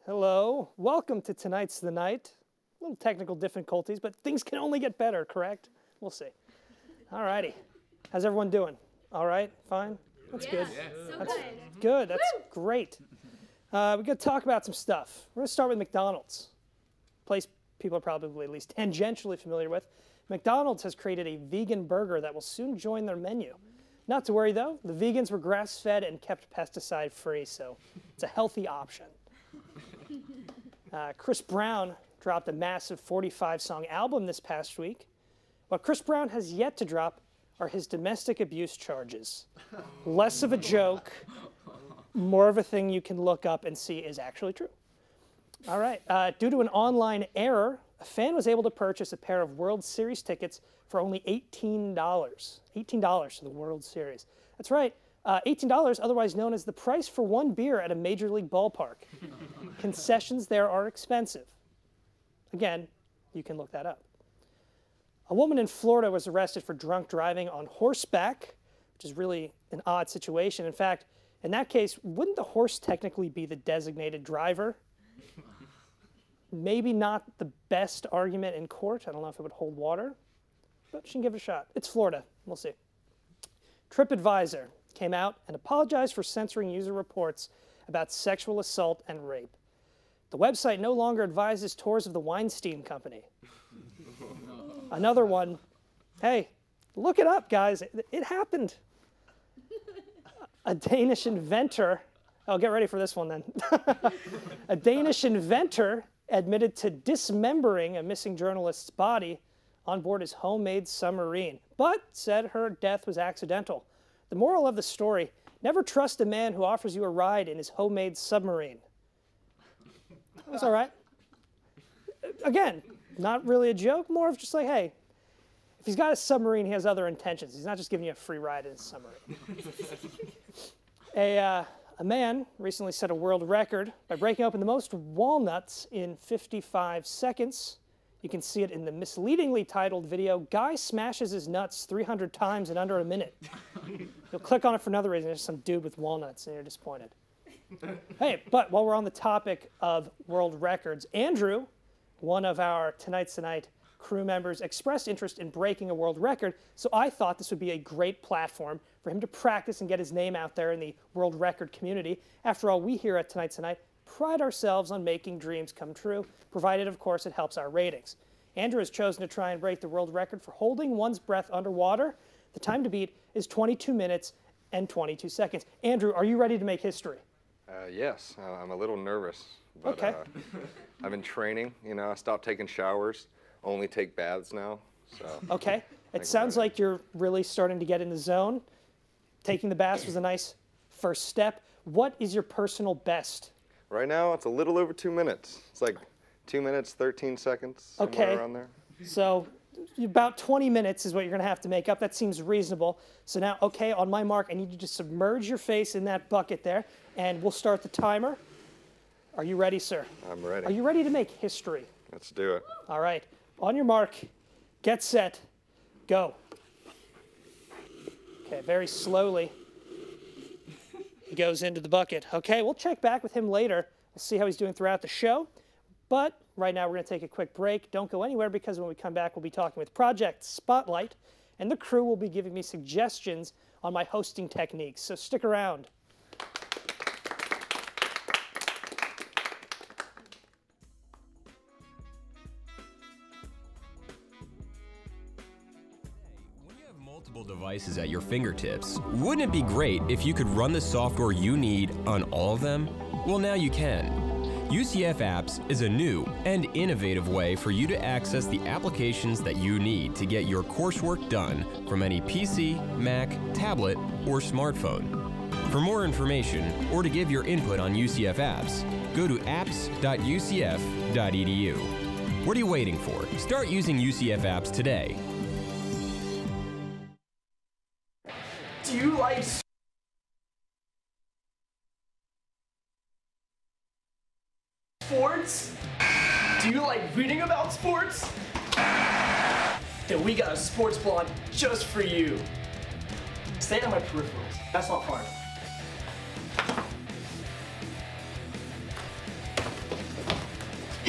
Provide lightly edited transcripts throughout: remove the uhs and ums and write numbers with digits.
Hello, welcome to Tonight's the Night. A little technical difficulties, but things can only get better, correct? We'll see. All righty. How's everyone doing? All right, fine? That's good. So That's good. good, that's great. We're gonna talk about some stuff. We're gonna start with McDonald's. Place people are probably at least tangentially familiar with. McDonald's has created a vegan burger that will soon join their menu. Not to worry though, the vegans were grass-fed and kept pesticide-free, so it's a healthy option. Chris Brown dropped a massive 45-song album this past week. What Chris Brown has yet to drop are his domestic abuse charges. Less of a joke, more of a thing you can look up and see is actually true. All right, due to an online error, a fan was able to purchase a pair of World Series tickets for only $18. $18 for the World Series. That's right, $18, otherwise known as the price for one beer at a Major League ballpark. Concessions there are expensive. Again, you can look that up. A woman in Florida was arrested for drunk driving on horseback, which is really an odd situation. In fact, in that case, wouldn't the horse technically be the designated driver? Maybe not the best argument in court. I don't know if it would hold water, but she can give it a shot. It's Florida. We'll see. TripAdvisor came out and apologized for censoring user reports about sexual assault and rape. The website no longer advises tours of the Weinstein Company. Another one, hey, look it up, guys. It happened. A Danish inventor, oh, get ready for this one then. A Danish inventor admitted to dismembering a missing journalist's body on board his homemade submarine, but said her death was accidental. The moral of the story, never trust a man who offers you a ride in his homemade submarine. That's all right. Again, not really a joke, more of just like, hey, if he's got a submarine, he has other intentions. He's not just giving you a free ride in his submarine. A man recently set a world record by breaking open the most walnuts in 55 seconds. You can see it in the misleadingly titled video, Guy Smashes His Nuts 300 Times in Under a Minute. You'll click on it for another reason. There's some dude with walnuts and you're disappointed. Hey, but while we're on the topic of world records, Andrew, one of our Tonight's Tonight crew members, expressed interest in breaking a world record, so I thought this would be a great platform for him to practice and get his name out there in the world record community. After all, we here at Tonight's Tonight pride ourselves on making dreams come true, provided, of course, it helps our ratings. Andrew has chosen to try and break the world record for holding one's breath underwater. The time to beat is 22 minutes and 22 seconds. Andrew, are you ready to make history? Yes, I'm a little nervous, but okay. I've been training. You know, I stopped taking showers, only take baths now. So. Okay, it sounds like you're really starting to get in the zone. Taking the baths was a nice first step. What is your personal best? Right now, it's a little over 2 minutes. It's like 2 minutes, 13 seconds, somewhere around there. So about 20 minutes is what you're going to have to make up. That seems reasonable. So now, okay, on my mark, I need you to submerge your face in that bucket there, and we'll start the timer. Are you ready, sir? I'm ready. Are you ready to make history? Let's do it. All right. On your mark, get set, go. Okay, very slowly, he goes into the bucket. Okay, we'll check back with him later. We'll see how he's doing throughout the show. But right now, we're going to take a quick break. Don't go anywhere, because when we come back, we'll be talking with Project Spotlight, and the crew will be giving me suggestions on my hosting techniques. So stick around. Multiple devices at your fingertips. Wouldn't it be great if you could run the software you need on all of them? Well, now you can. UCF Apps is a new and innovative way for you to access the applications that you need to get your coursework done from any PC, Mac, tablet, or smartphone. For more information or to give your input on UCF Apps, go to apps.ucf.edu. What are you waiting for? Start using UCF Apps today. Do you like sports? Do you like reading about sports? Then we got a sports blog just for you. Stay on my peripherals. That's not far.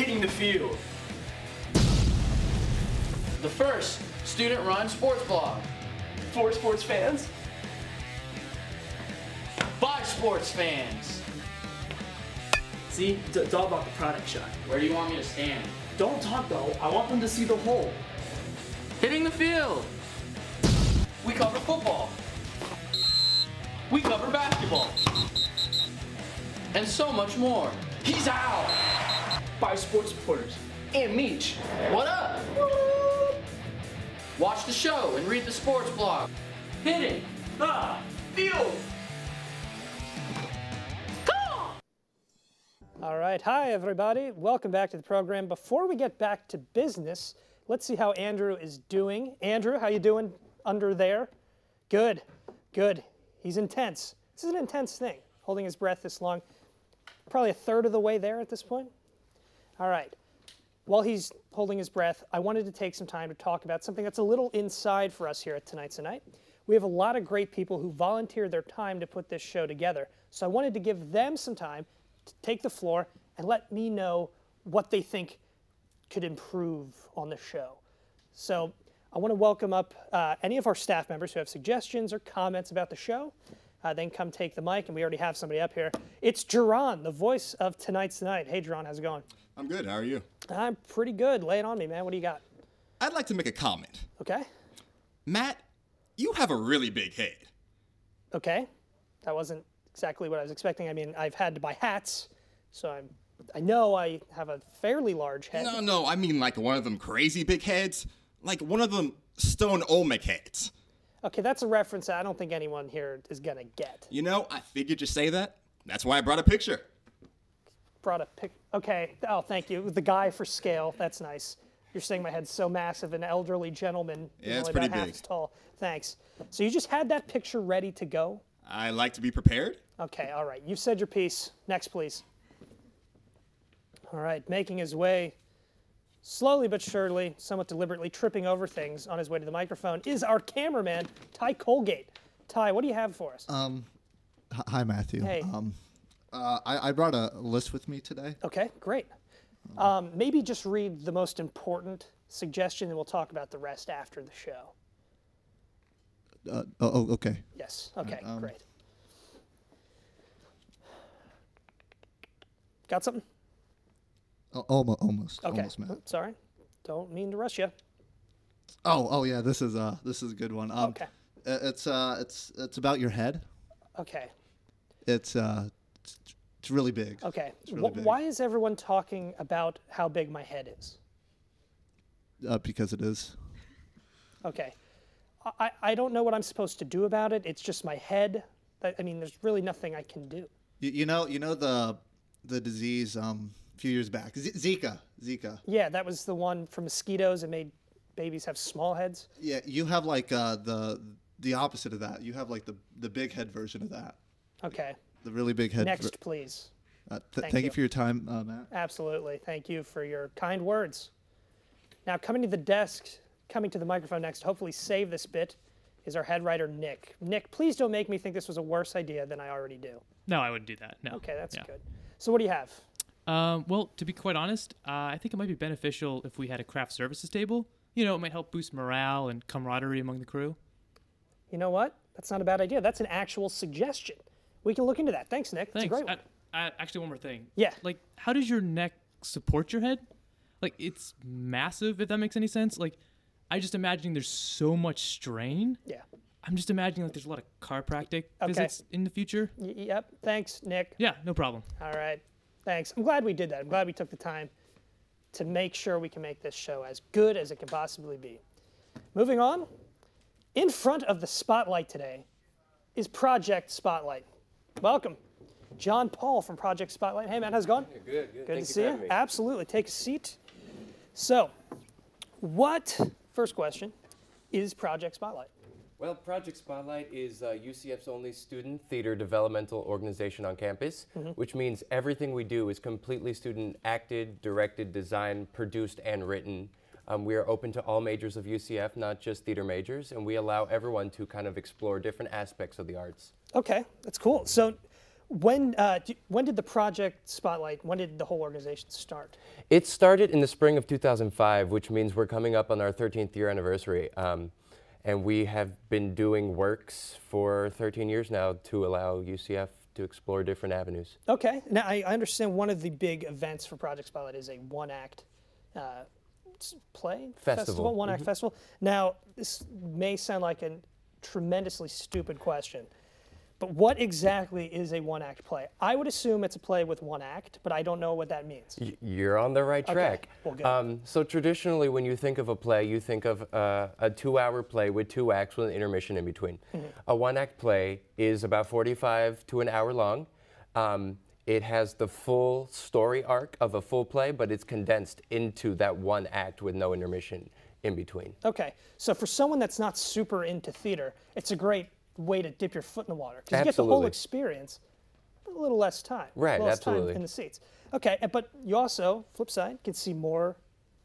hitting the field. The first student-run sports blog. For sports fans. By sports fans. See, it's all about the product shot. Where do you want me to stand? Don't talk though, I want them to see the hole. Hitting the field. We cover football. We cover basketball. And so much more. He's out! By sports reporters. And Meech. What up? Watch the show and read the sports blog. Hitting the field! All right, hi everybody. Welcome back to the program. Before we get back to business, let's see how Andrew is doing. Andrew, how you doing under there? Good, good. He's intense. This is an intense thing, holding his breath this long. Probably a third of the way there at this point. All right. While he's holding his breath, I wanted to take some time to talk about something that's a little inside for us here at ToKnight's Tonight. We have a lot of great people who volunteer their time to put this show together, so I wanted to give them some time to take the floor and let me know what they think could improve on the show. So I want to welcome up any of our staff members who have suggestions or comments about the show. Then come take the mic, and we already have somebody up here. It's Jerron, the voice of ToKnight's Tonight. Hey, Jerron, how's it going? I'm good. How are you? I'm pretty good. Lay it on me, man. What do you got? I'd like to make a comment. Okay. Matt, you have a really big head. Okay. That wasn't exactly what I was expecting. I mean, I've had to buy hats, so I know I have a fairly large head. No, I mean like one of them crazy big heads. Like one of them Stone Olmec heads. Okay, that's a reference that I don't think anyone here is going to get. You know, I figured you'd say that. That's why I brought a picture. Brought a pic. Okay. Oh, thank you. The guy for scale. That's nice. You're saying my head's so massive, an elderly gentleman. Yeah, it's only pretty about half big. as tall. Thanks. So you just had that picture ready to go? I like to be prepared. Okay, all right. You've said your piece. Next, please. All right, making his way slowly but surely, somewhat deliberately, tripping over things on his way to the microphone is our cameraman, Ty Colgate. Ty, what do you have for us? Hi, Matthew. Hey. I brought a list with me today. Okay, great. Maybe just read the most important suggestion, and we'll talk about the rest after the show. Okay. Yes, okay, great. Got something? Almost. Okay, Almost, Matt. Sorry. Don't mean to rush you. Oh yeah. This is a good one. Okay. It's about your head. Okay. It's really big. Okay. It's really big. Why is everyone talking about how big my head is? Because it is. Okay. I don't know what I'm supposed to do about it. It's just my head. I mean, there's really nothing I can do. You know the disease a few years back. Zika. Yeah, that was the one for mosquitoes that made babies have small heads. Yeah, you have like the opposite of that. You have like the big head version of that. Okay. The really big head. Next, please. Thank you for your time, Matt. Absolutely. Thank you for your kind words. Now, coming to the desk, coming to the microphone next, hopefully save this bit, is our head writer, Nick. Nick, please don't make me think this was a worse idea than I already do. No, I wouldn't do that. No. Okay, that's good. So what do you have? Well, to be quite honest, I think it might be beneficial if we had a craft services table. You know, it might help boost morale and camaraderie among the crew. You know what? That's not a bad idea. That's an actual suggestion. We can look into that. Thanks, Nick. That's Thanks. a great one. Actually, one more thing. Yeah. Like, how does your neck support your head? Like, it's massive, if that makes any sense. Like, I just imagining there's so much strain. Yeah. I'm just imagining like there's a lot of chiropractic visits in the future. Yep. Thanks, Nick. Yeah, no problem. All right. Thanks. I'm glad we did that. I'm glad we took the time to make sure we can make this show as good as it can possibly be. Moving on, in front of the spotlight today is Project Spotlight. Welcome. John Paul from Project Spotlight. Hey, man, how's it going? Good. Good to see you. Absolutely. Take a seat. So, first question, is Project Spotlight? Well, Project Spotlight is UCF's only student theater developmental organization on campus, which means everything we do is completely student acted, directed, designed, produced, and written. We are open to all majors of UCF, not just theater majors, and we allow everyone to kind of explore different aspects of the arts. Okay, that's cool. So When did the project Spotlight, when did the whole organization start? It started in the spring of 2005, which means we're coming up on our 13th year anniversary. And we have been doing works for 13 years now to allow UCF to explore different avenues. Okay. Now, I understand one of the big events for Project Spotlight is a one-act play? Festival. One-act festival. Now, this may sound like a tremendously stupid question, but what exactly is a one-act play? I would assume it's a play with one act, but I don't know what that means. You're on the right track. Well, good. So traditionally, when you think of a play, you think of a 2-hour play with 2 acts with an intermission in between. A one-act play is about 45 to an hour long. It has the full story arc of a full play, but it's condensed into that one act with no intermission in between. Okay, so for someone that's not super into theater, it's a great way to dip your foot in the water because you get the whole experience, but a little less time. Right, less absolutely. time in the seats. Okay, but you also, flip side, can see more.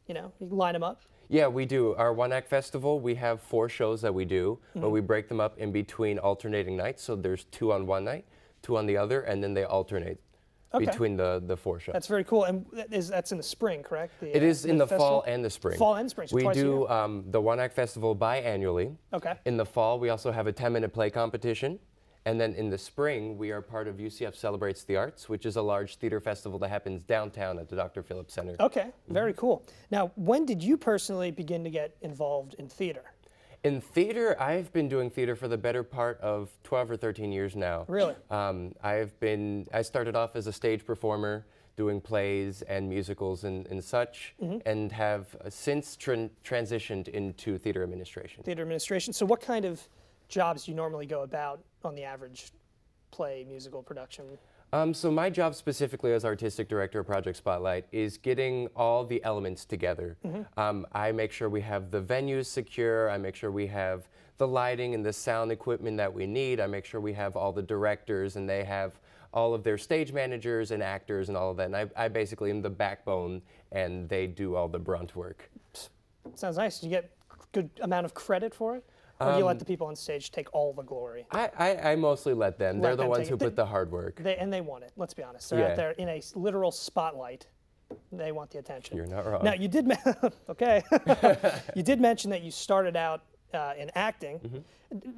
You can line them up. Yeah, we do. Our one-act festival, we have 4 shows that we do, but we break them up in between alternating nights. So there's 2 on one night, 2 on the other, and then they alternate between the 4 shows. That's very cool. And that's in the spring, correct? It is in the fall and the spring. Fall and spring, so we twice do a year. the one-act festival biannually. Okay. In the fall, we also have a 10-minute play competition. And then in the spring, we are part of UCF Celebrates the Arts, which is a large theater festival that happens downtown at the Dr. Phillips Center. Okay, very cool. Now, when did you personally begin to get involved in theater? In theater, I've been doing theater for the better part of 12 or 13 years now. Really? I started off as a stage performer, doing plays and musicals and such, and have since transitioned into theater administration. Theater administration. So what kind of jobs do you normally go about on the average play, musical production? So my job specifically as artistic director of Project Spotlight is getting all the elements together. I make sure we have the venues secure, I make sure we have the lighting and the sound equipment that we need, I make sure we have all the directors and they have all of their stage managers and actors and all of that. And I basically am the backbone and they do all the brunt work. Sounds nice. Do you get good amount of credit for it? Or do you let the people on stage take all the glory? I mostly let them. They're the ones who put the hard work. They want it, let's be honest. They're out there in a literal spotlight. They want the attention. You're not wrong. Now, you did, okay. You did mention that you started out in acting,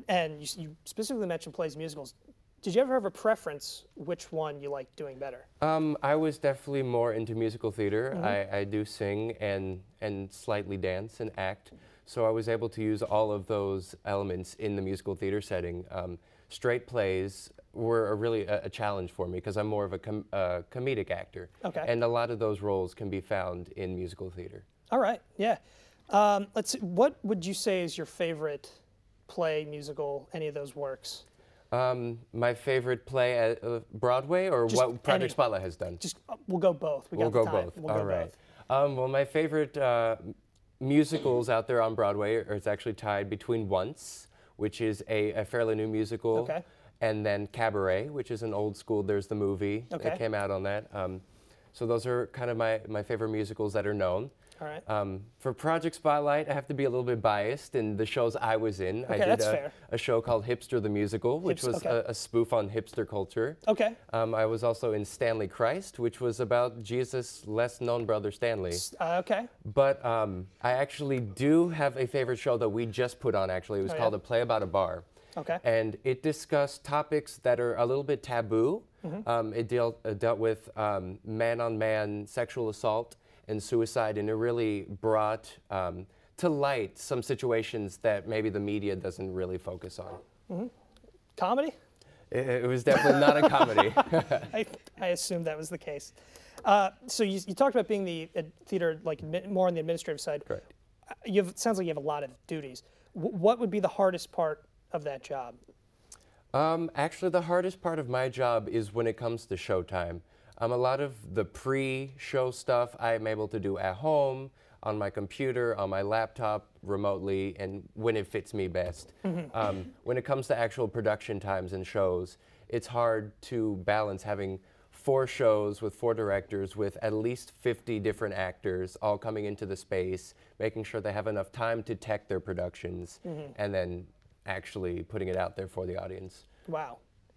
and you specifically mentioned plays and musicals. Did you ever have a preference which one you liked doing better? I was definitely more into musical theater. I do sing and slightly dance and act. So I was able to use all of those elements in the musical theater setting. Straight plays were really a challenge for me because I'm more of a comedic actor. Okay. And a lot of those roles can be found in musical theater. All right, yeah. Let's see, what would you say is your favorite play, musical, any of those works? My favorite play at Broadway or Just what Project Spotlight has done? Just, we'll go both. We'll go both. All right. Well, my favorite musicals out there on Broadway is actually tied between Once, which is a fairly new musical, and then Cabaret, which is an old school. There's the movie that came out on that. So those are kind of my favorite musicals that are known. All right. For Project Spotlight, I have to be a little bit biased in the shows I was in. Okay, I did that's fair. a show called Hipster the Musical, which was a spoof on hipster culture. Okay. I was also in Stanley Christ, which was about Jesus' less known brother Stanley. Okay. But I actually do have a favorite show that we just put on, actually. It was called A Play About a Bar. Okay. And it discussed topics that are a little bit taboo. It dealt with man-on-man sexual assault and suicide, and it really brought to light some situations that maybe the media doesn't really focus on. Comedy? It was definitely not a comedy. I assumed that was the case. So you talked about being the theater, like more on the administrative side. Correct. It sounds like you have a lot of duties. What would be the hardest part of that job? Actually, the hardest part of my job is when it comes to showtime. A lot of the pre-show stuff I'm able to do at home, on my computer, on my laptop, remotely, and when it fits me best. When it comes to actual production times and shows, it's hard to balance having 4 shows with 4 directors with at least 50 different actors all coming into the space, making sure they have enough time to tech their productions, and then actually putting it out there for the audience. Wow.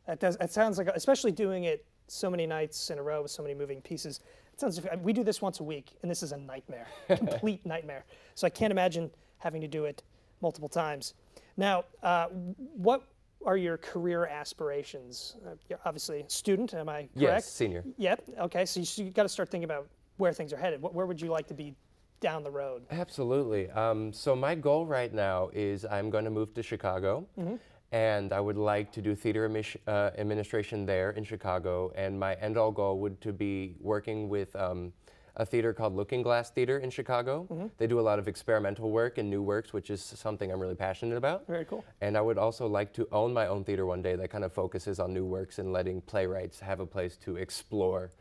It sounds like, especially doing it so many nights in a row with so many moving pieces. It sounds. We do this once a week, and this is a nightmare, complete nightmare. So I can't imagine having to do it multiple times. Now, what are your career aspirations? You're obviously a student, am I correct? Yes, senior. Yep. Okay. So you got to start thinking about where things are headed. Where would you like to be down the road? Absolutely. So my goal right now is I'm going to move to Chicago, and I would like to do theater administration there in Chicago. And my end-all goal would to be working with a theater called Looking Glass Theater in Chicago. They do a lot of experimental work and new works, which is something I'm really passionate about. Very cool. And I would also like to own my own theater one day that kind of focuses on new works and letting playwrights have a place to explore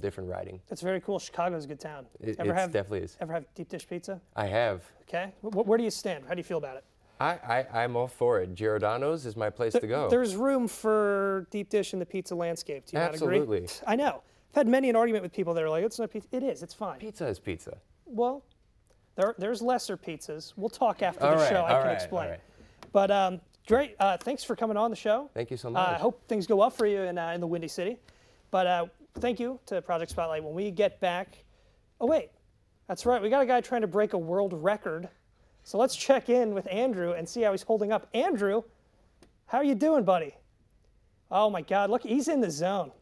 different writing. That's very cool. Chicago's a good town. It definitely is. Ever have deep dish pizza? I have. Okay. Where do you stand? How do you feel about it? I'm all for it. Giordano's is my place to go. There's room for deep dish in the pizza landscape. Do you not agree? Absolutely. I know. I've had many an argument with people that are like, it's not pizza. It is. It's fine. Pizza is pizza. Well, there's lesser pizzas. We'll talk after the show. I can explain. But great. Thanks for coming on the show. Thank you so much. I hope things go well for you in the Windy City. But thank you to Project Spotlight. When we get back, oh wait, that's right. We got a guy trying to break a world record. So let's check in with Andrew and see how he's holding up. Andrew, how are you doing, buddy? Oh my God, look, he's in the zone.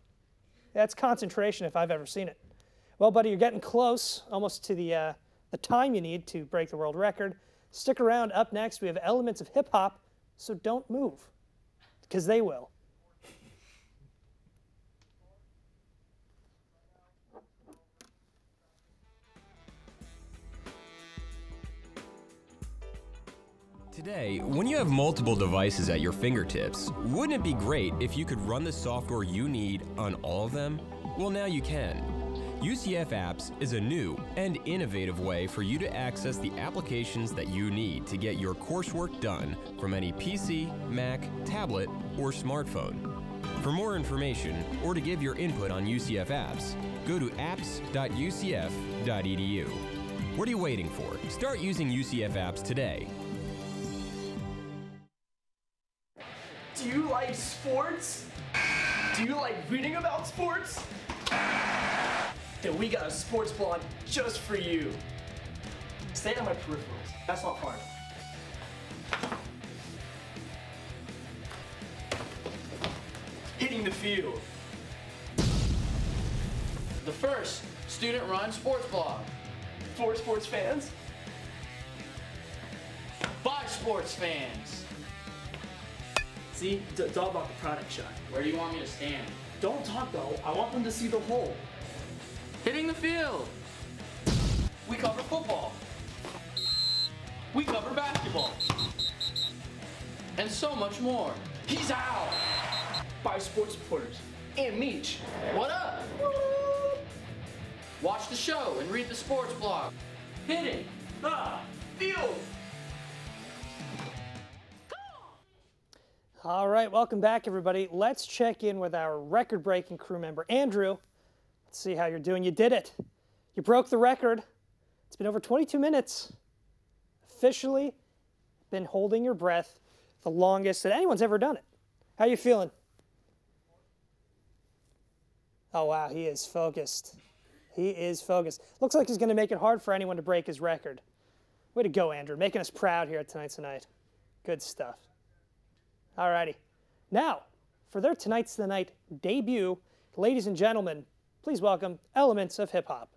That's concentration if I've ever seen it. Well, buddy, you're getting close, almost to the time you need to break the world record. Stick around. Up next, we have elements of hip hop, so don't move, because they will. Today, when you have multiple devices at your fingertips, wouldn't it be great if you could run the software you need on all of them? Well, now you can. UCF Apps is a new and innovative way for you to access the applications that you need to get your coursework done from any PC, Mac, tablet, or smartphone. For more information or to give your input on UCF Apps, go to apps.ucf.edu. What are you waiting for? Start using UCF Apps today. Do you like sports? Do you like reading about sports? Then we got a sports blog just for you. Stay on my peripherals. That's not fun. Hitting the field. The first student-run sports blog. For sports fans. By sports fans. See, it's all about the product shot. Where do you want me to stand? Don't talk though. I want them to see the hole. Hitting the field. We cover football. We cover basketball. And so much more. He's out! By sports reporters. And Meech. What up? Watch the show and read the sports blog. Hitting. Field! All right, welcome back, everybody. Let's check in with our record-breaking crew member, Andrew. Let's see how you're doing. You did it. You broke the record. It's been over 22 minutes. Officially been holding your breath the longest that anyone's ever done it. How you feeling? Oh, wow, he is focused. He is focused. Looks like he's going to make it hard for anyone to break his record. Way to go, Andrew. Making us proud here at Tonight's the Night. Good stuff. All righty. Now, for their Tonight's the Night debut, ladies and gentlemen, please welcome Elements of Hip Hop.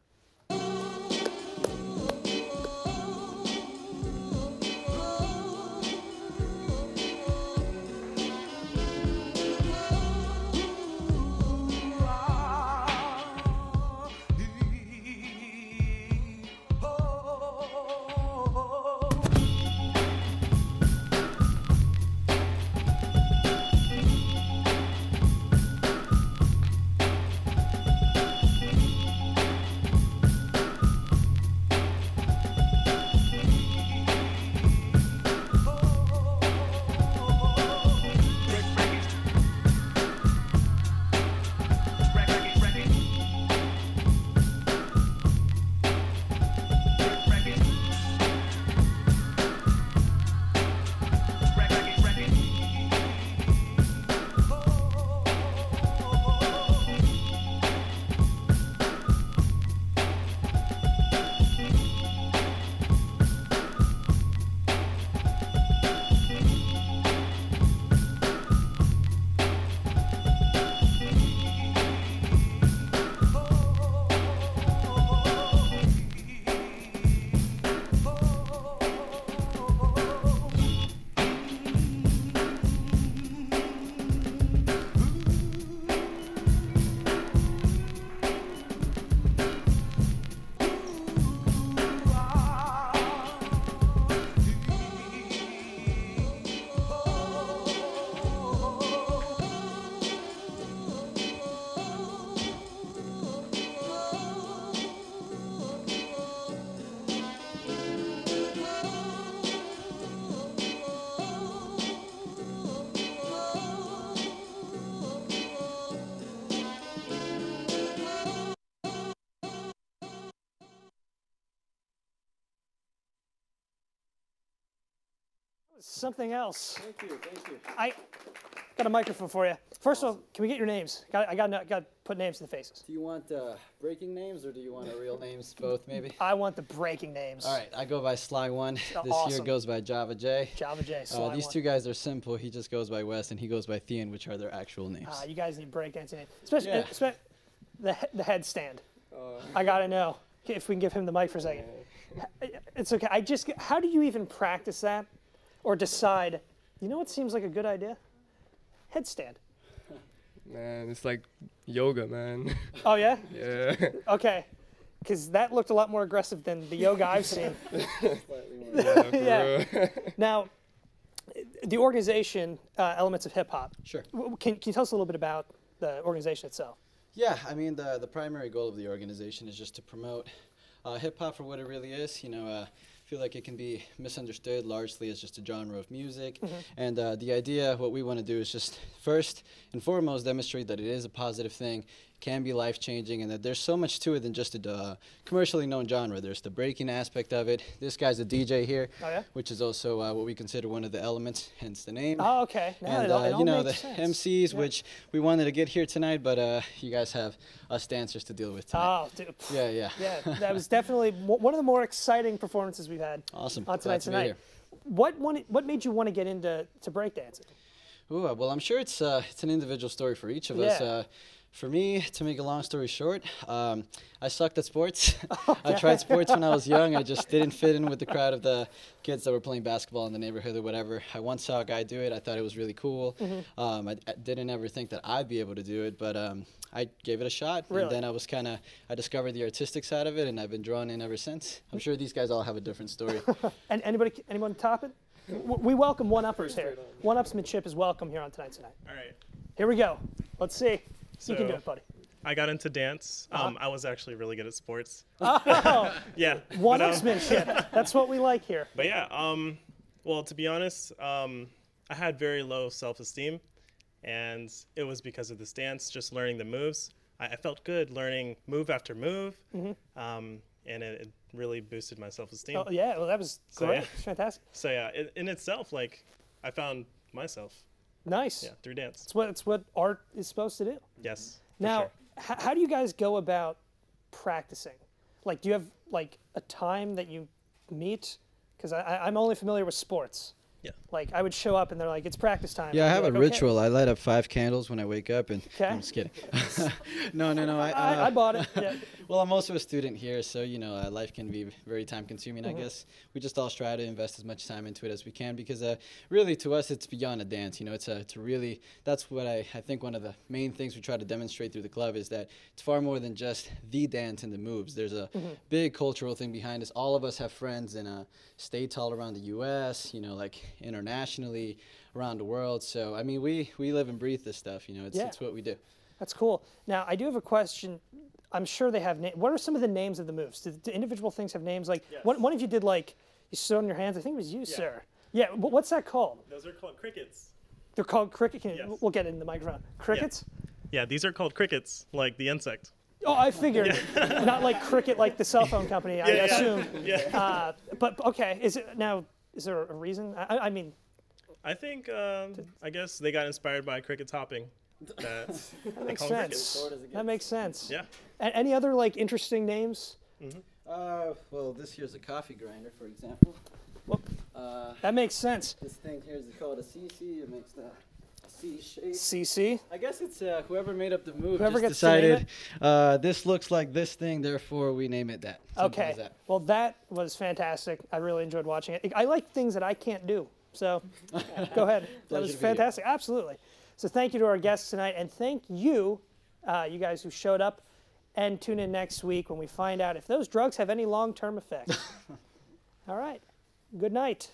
Something else. Thank you, thank you. I got a microphone for you. First of all, can we get your names? I got to put names to the faces. Do you want breaking names or do you want real names? Both, maybe? I want the breaking names. All right, I go by Sly1. This Awesome. here goes by Java J. Java J, Sly1. These two guys are simple. He just goes by Wes and he goes by Thean, which are their actual names. You guys need breakdancing names. Especially the headstand. I got to know if we can give him the mic for a second. It's okay. How do you even practice that or decide, you know what seems like a good idea? Headstand. Man, it's like yoga, man. Oh, yeah? Yeah. Okay. Because that looked a lot more aggressive than the yoga I've seen. Yeah. Now, the organization, Elements of Hip Hop. Sure. Can you tell us a little bit about the organization itself? Yeah, I mean, the primary goal of the organization is just to promote hip hop for what it really is. You know, I feel like it can be misunderstood largely as just a genre of music. And the idea, what we want to do is just first and foremost demonstrate that it is a positive thing, can be life-changing, and that there's so much to it than just a commercially known genre. There's the breaking aspect of it. This guy's a DJ here, which is also what we consider one of the elements, hence the name. Oh, okay. Now And you know, the sense. MCs, which we wanted to get here tonight, but you guys have us dancers to deal with tonight. Oh, dude. Yeah, yeah. Yeah, that was definitely one of the more exciting performances we've had. Awesome. On Glad to be tonight. here. What made you want to get into breakdancing? Ooh, well, I'm sure it's an individual story for each of us. For me, to make a long story short, I sucked at sports. I tried sports when I was young. I just didn't fit in with the crowd of the kids that were playing basketball in the neighborhood or whatever. I once saw a guy do it. I thought it was really cool. I didn't ever think that I'd be able to do it, but I gave it a shot. Really? And then I discovered the artistic side of it, and I've been drawn in ever since. I'm sure these guys all have a different story. And anyone top it? We welcome one-uppers here. One-upsmanship is welcome here on Tonight's Tonight. All right. Here we go. Let's see. You can do it, buddy. I got into dance. I was actually really good at sports. Oh, yeah. One-upsmanship. That's what we like here. But yeah, well, to be honest, I had very low self-esteem, and it was because of this dance, just learning the moves. I felt good learning move after move, and it really boosted my self-esteem. Oh, yeah, well, that was great. Fantastic. So yeah, in itself, like, I found myself. Nice. Yeah, through dance. It's what art is supposed to do. Yes. Now, how do you guys go about practicing? Like, do you have like a time that you meet? Because I'm only familiar with sports. Yeah. Like, I would show up and they're like, it's practice time. Yeah, I have like, a ritual. I light up 5 candles when I wake up, and I'm just kidding. No. I bought it. Yeah. Well, I'm also a student here, so you know, life can be very time-consuming. I guess we just all try to invest as much time into it as we can, because really, to us, it's beyond a dance. You know, it's really, that's what I think one of the main things we try to demonstrate through the club is that it's far more than just the dance and the moves. There's a big cultural thing behind us. All of us have friends in states all around the U.S. You know, like internationally, around the world. So I mean, we live and breathe this stuff. You know, it's what we do. That's cool. Now, I do have a question. I'm sure they have names. What are some of the names of the moves? Do individual things have names? Like, one of you did, like, you stood on your hands. I think it was you, sir. Yeah, what's that called? Those are called crickets. They're called cricket. We'll get it in the microphone. Crickets? Yeah, these are called crickets, like the insect. Oh, I figured. Not like cricket, like the cell phone company, I assume. Yeah. But, okay, is there a reason? I mean. I think, I guess they got inspired by crickets hopping. That makes sense. That makes sense. Yeah. Any other like interesting names? Well, this here's a coffee grinder, for example. That makes sense. This thing here is called a CC. It makes the C shape. CC? I guess it's whoever made up the move. Whoever just gets to name decided this looks like this thing, therefore we name it that. Simple Okay. as that. Well, that was fantastic. I really enjoyed watching it. I like things that I can't do. So go ahead. That was fantastic. Absolutely. So thank you to our guests tonight, and thank you, you guys who showed up, and tune in next week when we find out if those drugs have any long-term effects. All right. Good night.